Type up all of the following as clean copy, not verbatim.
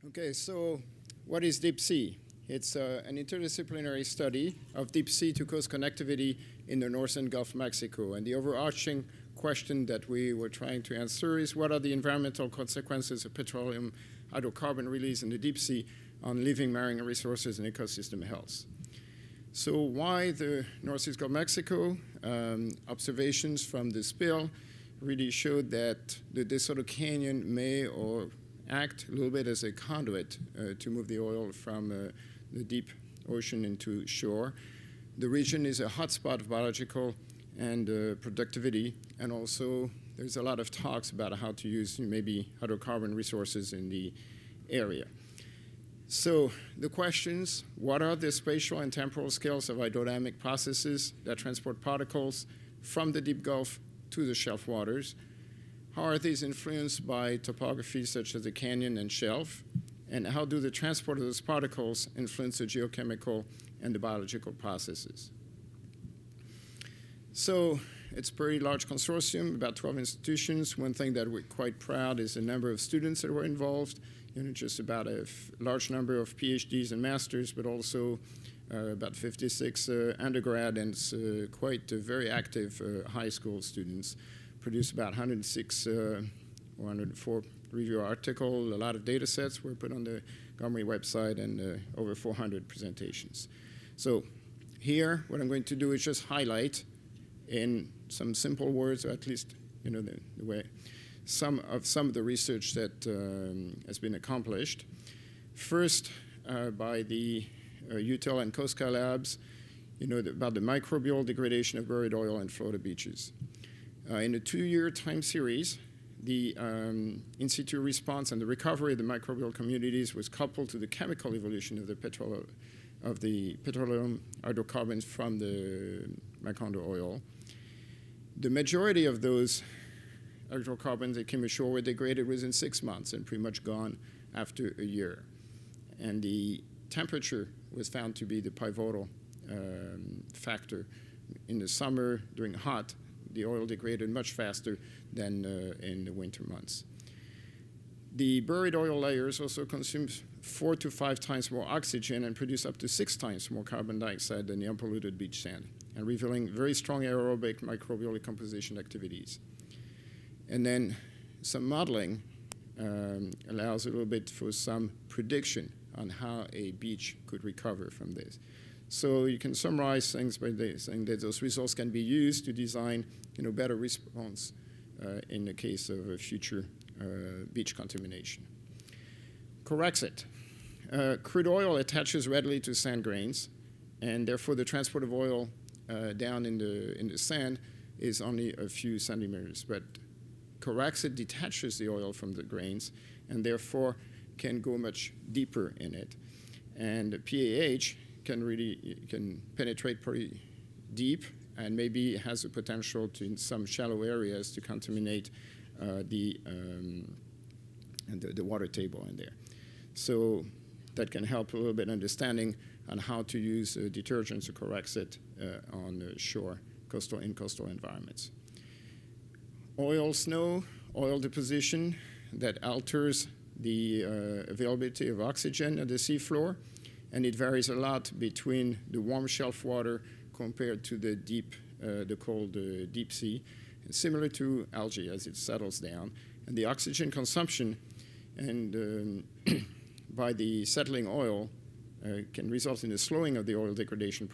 Okay, so what is deep sea? It's an interdisciplinary study of deep sea to coast connectivity in the northern Gulf of Mexico. And the overarching question that we were trying to answer is what are the environmental consequences of petroleum hydrocarbon release in the deep sea on living marine resources and ecosystem health? So why the northeast Gulf of Mexico? Observations from the spill really showed that the DeSoto Canyon may or act a little bit as a conduit to move the oil from the deep ocean into shore. The region is a hotspot of biological and productivity, and also there's a lot of talks about how to use maybe hydrocarbon resources in the area. So the questions, what are the spatial and temporal scales of hydrodynamic processes that transport particles from the deep Gulf to the shelf waters? How are these influenced by topography such as the canyon and shelf? And how do the transport of those particles influence the geochemical and the biological processes? So it's a pretty large consortium, about 12 institutions. One thing that we're quite proud is the number of students that were involved. Just about a large number of PhDs and masters, but also about 56 undergrad and quite very active high school students. Produced about 106 or 104 review articles. A lot of data sets were put on the Gomory website and over 400 presentations. So here, what I'm going to do is just highlight in some simple words, or at least the way, some of the research that has been accomplished. First, by the UTEL and Coastal Labs, about the microbial degradation of buried oil in Florida beaches. In a 2-year time series, the in situ response and the recovery of the microbial communities was coupled to the chemical evolution of the petroleum hydrocarbons from the Macondo oil. The majority of those hydrocarbons that came ashore were degraded within 6 months and pretty much gone after a year. And the temperature was found to be the pivotal factor. In the summer, during hot, the oil degraded much faster than in the winter months. The buried oil layers also consume 4 to 5 times more oxygen and produce up to 6 times more carbon dioxide than the unpolluted beach sand, and revealing very strong aerobic microbial decomposition activities. And then some modeling allows a little bit for some prediction on how a beach could recover from this. So you can summarize things by saying that those results can be used to design better response in the case of a future beach contamination. Corexit. Crude oil attaches readily to sand grains, and therefore the transport of oil down in the sand is only a few centimeters. But Corexit detaches the oil from the grains and therefore can go much deeper in it. And PAH can penetrate pretty deep and maybe has the potential to, in some shallow areas, to contaminate the water table in there. So that can help a little bit understanding on how to use detergents or Corexit on the shore, coastal environments. Oil snow, oil deposition that alters the availability of oxygen at the seafloor, and it varies a lot between the warm shelf water compared to the deep, the cold deep sea, similar to algae as it settles down. And the oxygen consumption and by the settling oil can result in the slowing of the oil degradation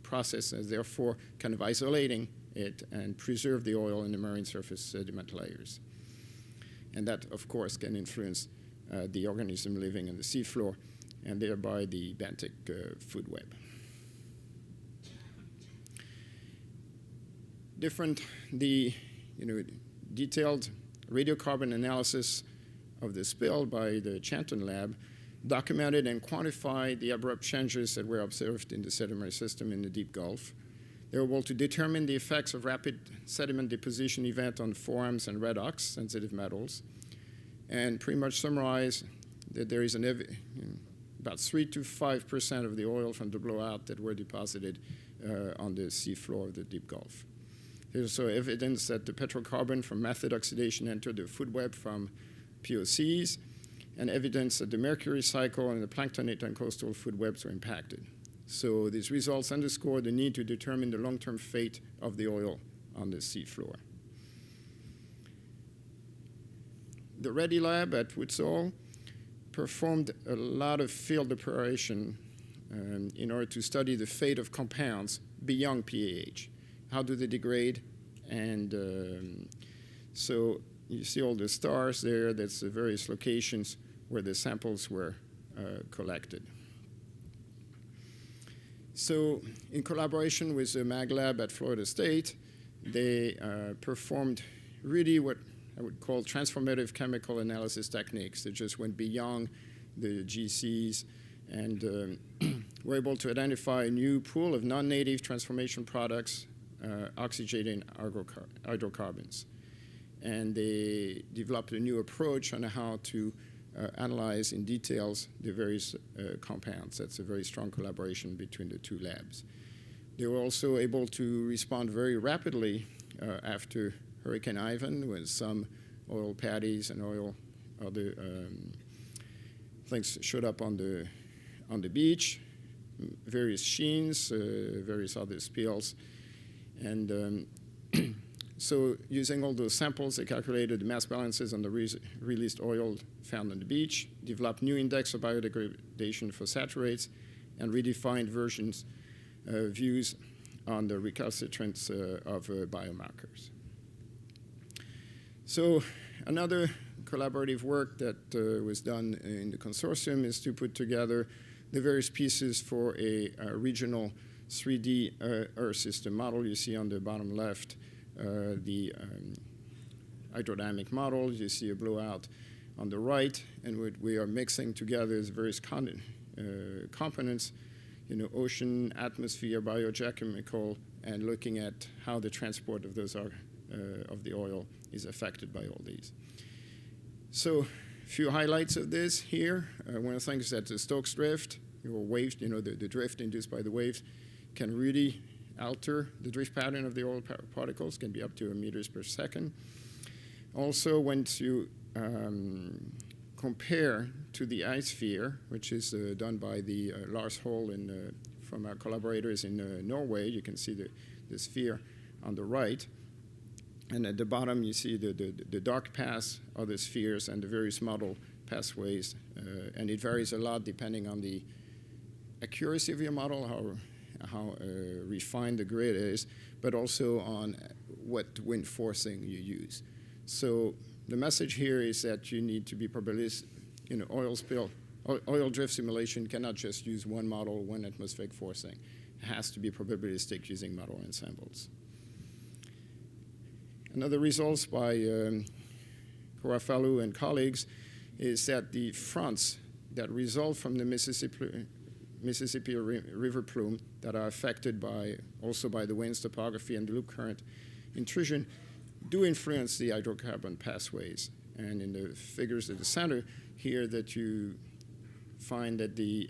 process, and therefore kind of isolating it and preserve the oil in the marine surface sediment layers. And that, of course, can influence the organism living in the seafloor and thereby the benthic food web. The detailed radiocarbon analysis of the spill by the Chanton lab documented and quantified the abrupt changes that were observed in the sedimentary system in the deep Gulf. They were able to determine the effects of rapid sediment deposition event on forams and redox, sensitive metals, and pretty much summarize that there is about 3 to 5% of the oil from the blowout that were deposited on the seafloor of the deep Gulf. There's also evidence that the petrocarbon from method oxidation entered the food web from POCs, and evidence that the mercury cycle and the planktonate and coastal food webs were impacted. So these results underscore the need to determine the long-term fate of the oil on the seafloor. The Reddy lab at Woodsall performed a lot of field operation in order to study the fate of compounds beyond PAH. How do they degrade? And so you see all the stars there. That's the various locations where the samples were collected. So in collaboration with the Mag Lab at Florida State, they performed really what I would call transformative chemical analysis techniques that just went beyond the GCs and were able to identify a new pool of non-native transformation products, oxygenating hydrocarbons. And they developed a new approach on how to analyze in details the various compounds. That's a very strong collaboration between the two labs. They were also able to respond very rapidly after Hurricane Ivan, with some oil patties and other things showed up on the beach, various sheens, various other spills. And so using all those samples, they calculated the mass balances on the released oil found on the beach, developed new index of biodegradation for saturates, and redefined views on the recalcitrance of biomarkers. So another collaborative work that was done in the consortium is to put together the various pieces for a regional 3D Earth system model. You see on the bottom left the hydrodynamic model. You see a blowout on the right, and what we are mixing together is various components, ocean, atmosphere, biogeochemical, and looking at how the transport of those of the oil is affected by all these. So a few highlights of this here. One of the things that the Stokes drift, or waves, the drift induced by the waves, can really alter the drift pattern of the oil particles, can be up to meters per second. Also, once you compare to the ice sphere, which is done by the Lars Hole from our collaborators in Norway, you can see the sphere on the right. And at the bottom, you see the dark paths of the spheres and the various model pathways. And it varies a lot depending on the accuracy of your model, how refined the grid is, but also on what wind forcing you use. So the message here is that you need to be probabilistic. Oil drift simulation cannot just use one model, one atmospheric forcing. It has to be probabilistic using model ensembles. Another results by Korafalou and colleagues is that the fronts that result from the Mississippi River plume that are affected also by the winds, topography, and the loop current intrusion do influence the hydrocarbon pathways. And in the figures at the center here that you find that the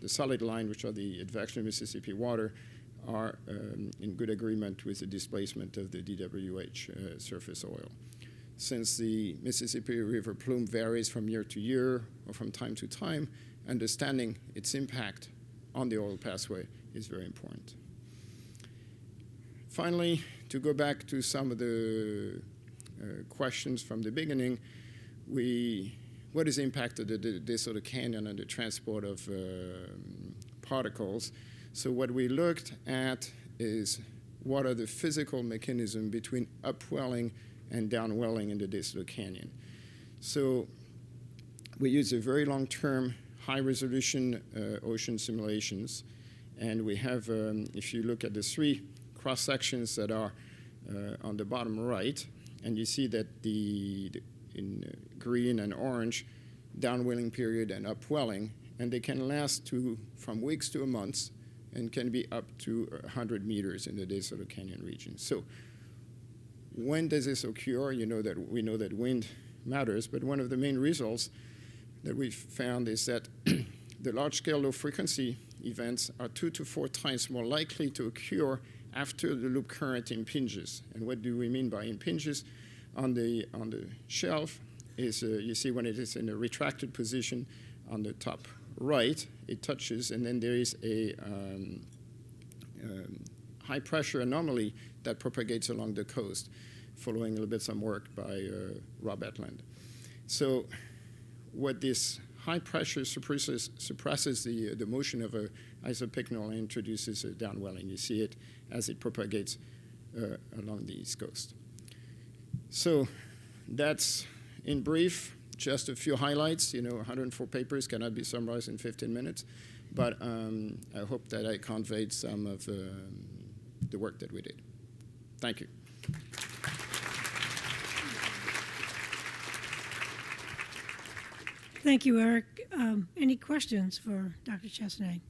solid line, which are the advection of Mississippi water, are in good agreement with the displacement of the DWH surface oil. Since the Mississippi River plume varies from year to year or from time to time, understanding its impact on the oil pathway is very important. Finally, to go back to some of the questions from the beginning, what is the impact of the DeSoto Canyon on the transport of particles? So what we looked at is what are the physical mechanisms between upwelling and downwelling in the DeSoto Canyon. So we use a very long-term, high-resolution ocean simulations, and we have, if you look at the three cross-sections that are on the bottom right, and you see that in green and orange, downwelling period and upwelling, and they can last from weeks to a month, and can be up to 100 meters in the DeSoto Canyon region. So when does this occur? We know that wind matters, but one of the main results that we've found is that the large-scale low-frequency events are 2 to 4 times more likely to occur after the loop current impinges. And what do we mean by impinges? On the shelf, is, you see when it is in a retracted position on the top right, it touches, and then there is a high pressure anomaly that propagates along the coast, following a little bit some work by Rob Etland. So what this high pressure suppresses the motion of a isopycnal and introduces a downwelling. You see it as it propagates along the East Coast. So that's, in brief, just a few highlights. 104 papers cannot be summarized in 15 minutes, but I hope that I conveyed some of the work that we did. Thank you. Thank you, Eric. Any questions for Dr. Chassignet?